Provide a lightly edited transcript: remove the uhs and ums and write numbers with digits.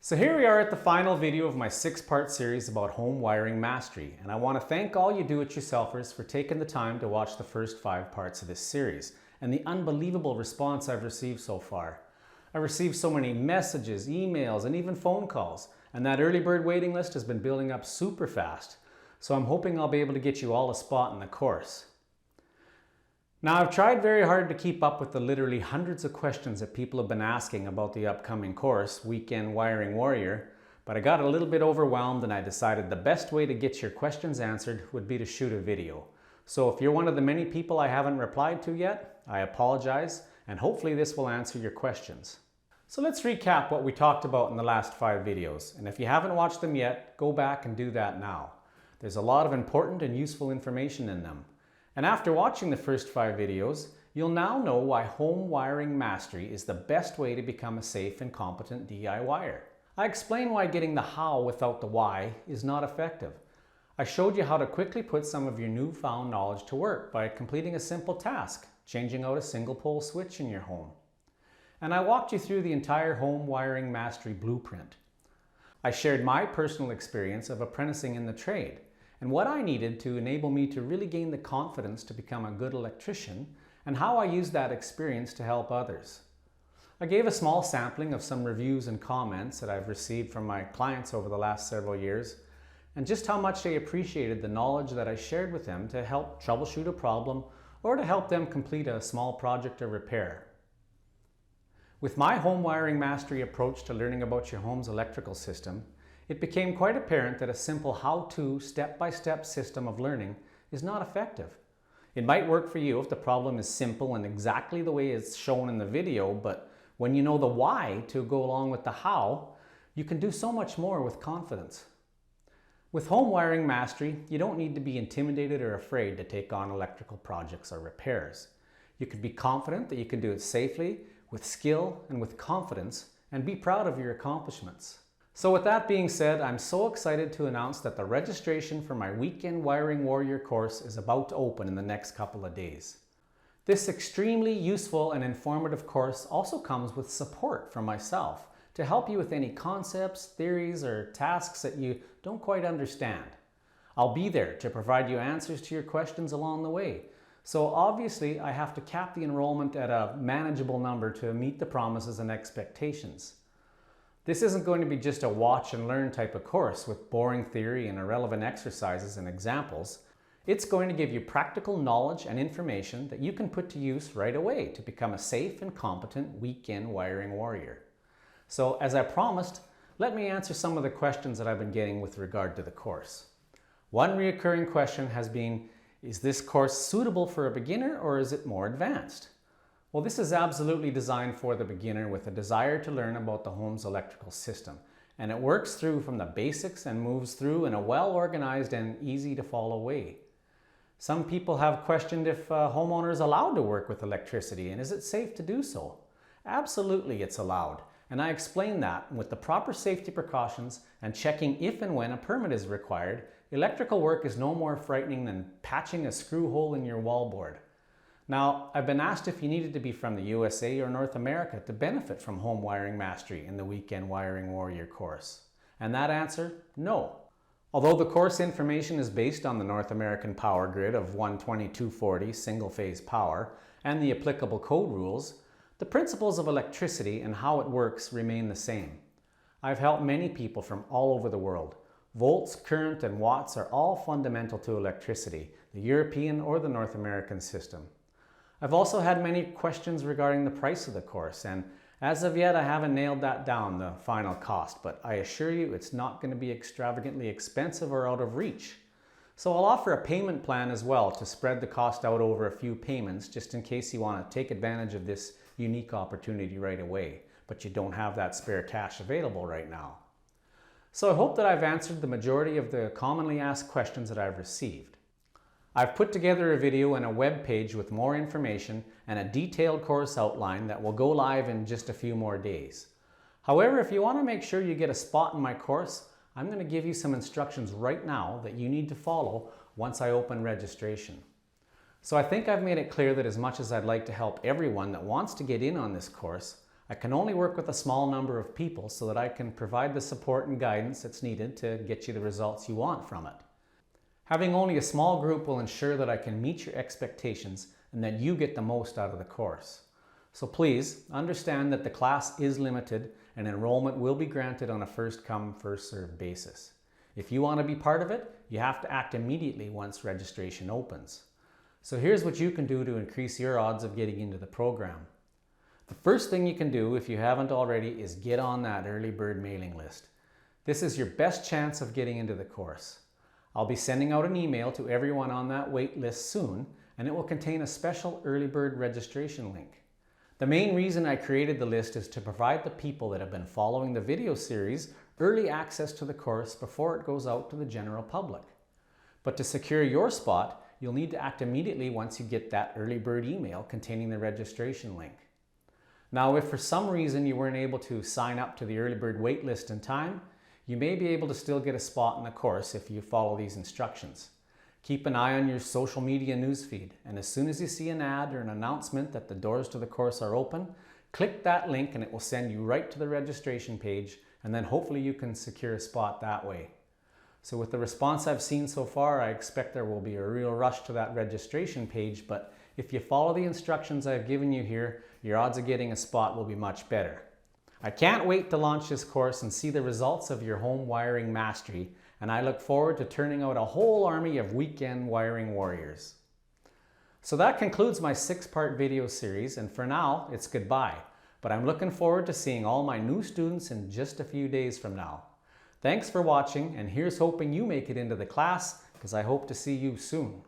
So here we are at the final video of my 6-part series about home wiring mastery, and I want to thank all you do-it-yourselfers for taking the time to watch the first 5 parts of this series and the unbelievable response I've received so far. I've received so many messages, emails, and even phone calls, and that early bird waiting list has been building up super fast, so I'm hoping I'll be able to get you all a spot in the course. Now, I've tried very hard to keep up with the literally hundreds of questions that people have been asking about the upcoming course, Weekend Wiring Warrior, but I got a little bit overwhelmed and I decided the best way to get your questions answered would be to shoot a video. So if you're one of the many people I haven't replied to yet, I apologize, and hopefully this will answer your questions. So let's recap what we talked about in the last 5 videos, and if you haven't watched them yet, go back and do that now. There's a lot of important and useful information in them. And after watching the first 5 videos, you'll now know why home wiring mastery is the best way to become a safe and competent DIYer. I explain why getting the how without the why is not effective. I showed you how to quickly put some of your newfound knowledge to work by completing a simple task, changing out a single pole switch in your home. And I walked you through the entire home wiring mastery blueprint. I shared my personal experience of apprenticing in the trade and what I needed to enable me to really gain the confidence to become a good electrician, and how I used that experience to help others. I gave a small sampling of some reviews and comments that I've received from my clients over the last several years, and just how much they appreciated the knowledge that I shared with them to help troubleshoot a problem or to help them complete a small project or repair. With my home wiring mastery approach to learning about your home's electrical system, it became quite apparent that a simple how-to, step-by-step system of learning is not effective. It might work for you if the problem is simple and exactly the way it's shown in the video, but when you know the why to go along with the how, you can do so much more with confidence. With home wiring mastery, you don't need to be intimidated or afraid to take on electrical projects or repairs. You can be confident that you can do it safely, with skill, and with confidence, and be proud of your accomplishments. So with that being said, I'm so excited to announce that the registration for my Weekend Wiring Warrior course is about to open in the next couple of days. This extremely useful and informative course also comes with support from myself to help you with any concepts, theories, or tasks that you don't quite understand. I'll be there to provide you answers to your questions along the way. So obviously, I have to cap the enrollment at a manageable number to meet the promises and expectations. This isn't going to be just a watch and learn type of course with boring theory and irrelevant exercises and examples. It's going to give you practical knowledge and information that you can put to use right away to become a safe and competent weekend wiring warrior. So as I promised, let me answer some of the questions that I've been getting with regard to the course. One recurring question has been, is this course suitable for a beginner or is it more advanced? Well, this is absolutely designed for the beginner with a desire to learn about the home's electrical system, and it works through from the basics and moves through in a well-organized and easy-to-follow way. Some people have questioned if a homeowner is allowed to work with electricity, and is it safe to do so? Absolutely, it's allowed, and I explain that with the proper safety precautions and checking if and when a permit is required. Electrical work is no more frightening than patching a screw hole in your wallboard. Now, I've been asked if you needed to be from the USA or North America to benefit from home wiring mastery in the Weekend Wiring Warrior course. And that answer, no. Although the course information is based on the North American power grid of 120/240 single-phase power and the applicable code rules, the principles of electricity and how it works remain the same. I've helped many people from all over the world. Volts, current, and watts are all fundamental to electricity, the European or the North American system. I've also had many questions regarding the price of the course, and as of yet I haven't nailed that down, the final cost, but I assure you it's not going to be extravagantly expensive or out of reach. So I'll offer a payment plan as well to spread the cost out over a few payments just in case you want to take advantage of this unique opportunity right away, but you don't have that spare cash available right now. So I hope that I've answered the majority of the commonly asked questions that I've received. I've put together a video and a web page with more information and a detailed course outline that will go live in just a few more days. However, if you want to make sure you get a spot in my course, I'm going to give you some instructions right now that you need to follow once I open registration. So I think I've made it clear that as much as I'd like to help everyone that wants to get in on this course, I can only work with a small number of people so that I can provide the support and guidance that's needed to get you the results you want from it. Having only a small group will ensure that I can meet your expectations and that you get the most out of the course. So please understand that the class is limited and enrollment will be granted on a first come, first served basis. If you want to be part of it, you have to act immediately once registration opens. So here's what you can do to increase your odds of getting into the program. The first thing you can do, if you haven't already, is get on that early bird mailing list. This is your best chance of getting into the course. I'll be sending out an email to everyone on that wait list soon, and it will contain a special early bird registration link. The main reason I created the list is to provide the people that have been following the video series early access to the course before it goes out to the general public. But to secure your spot, you'll need to act immediately once you get that early bird email containing the registration link. Now, if for some reason you weren't able to sign up to the early bird wait list in time, you may be able to still get a spot in the course if you follow these instructions. Keep an eye on your social media newsfeed, and as soon as you see an ad or an announcement that the doors to the course are open, click that link and it will send you right to the registration page, and then hopefully you can secure a spot that way. So with the response I've seen so far, I expect there will be a real rush to that registration page, but if you follow the instructions I've given you here, your odds of getting a spot will be much better. I can't wait to launch this course and see the results of your home wiring mastery, and I look forward to turning out a whole army of weekend wiring warriors. So that concludes my 6-part video series, and for now, it's goodbye. But I'm looking forward to seeing all my new students in just a few days from now. Thanks for watching, and here's hoping you make it into the class, because I hope to see you soon.